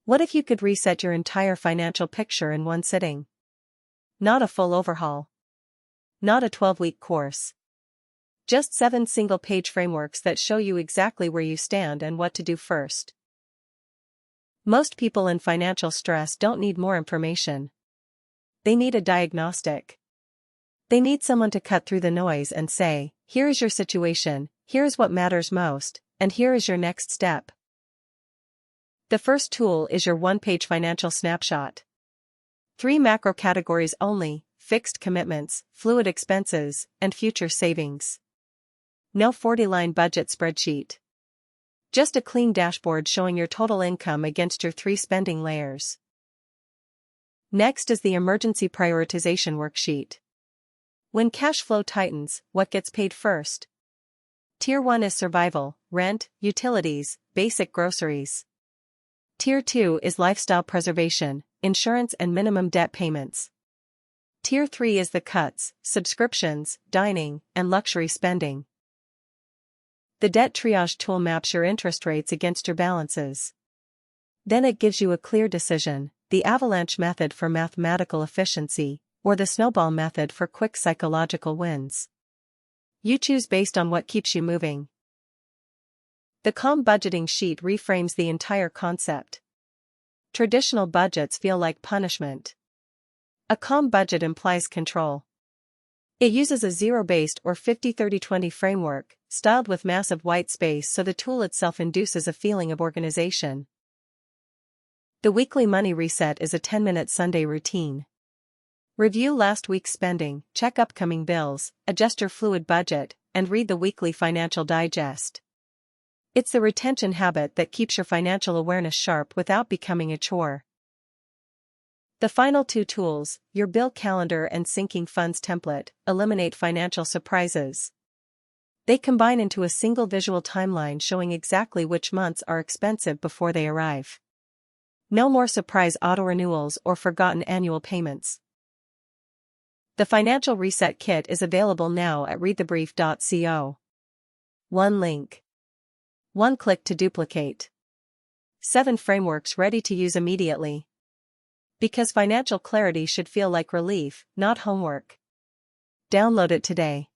What if you could reset your entire financial picture in one sitting? Not a full overhaul. Not a 12-week course. Just 7 single-page frameworks that show you exactly where you stand and what to do first. Most people in financial stress don't need more information. They need a diagnostic. They need someone to cut through the noise and say, here is your situation, here is what matters most, and here is your next step. The first tool is your one-page financial snapshot. 3 macro categories only: fixed commitments, fluid expenses, and future savings. No 40-line budget spreadsheet. Just a clean dashboard showing your total income against your 3 spending layers. Next is the emergency prioritization worksheet. When cash flow tightens, what gets paid first? Tier 1 is survival, rent, utilities, basic groceries. Tier 2 is lifestyle preservation, insurance and minimum debt payments. Tier 3 is the cuts, subscriptions, dining, and luxury spending. The debt triage tool maps your interest rates against your balances. Then it gives you a clear decision: the Avalanche method for mathematical efficiency, or the Snowball method for quick psychological wins. You choose based on what keeps you moving. The calm budgeting sheet reframes the entire concept. Traditional budgets feel like punishment. A calm budget implies control. It uses a zero-based or 50-30-20 framework, styled with massive white space so the tool itself induces a feeling of organization. The weekly money reset is a 10-minute Sunday routine. Review last week's spending, check upcoming bills, adjust your fluid budget, and read the weekly financial digest. It's the retention habit that keeps your financial awareness sharp without becoming a chore. The final 2 tools, your bill calendar and sinking funds template, eliminate financial surprises. They combine into a single visual timeline showing exactly which months are expensive before they arrive. No more surprise auto-renewals or forgotten annual payments. The Financial Reset Kit is available now at readthebrief.co. 1 link. 1 click to duplicate. 7 frameworks ready to use immediately. Because financial clarity should feel like relief, not homework. Download it today.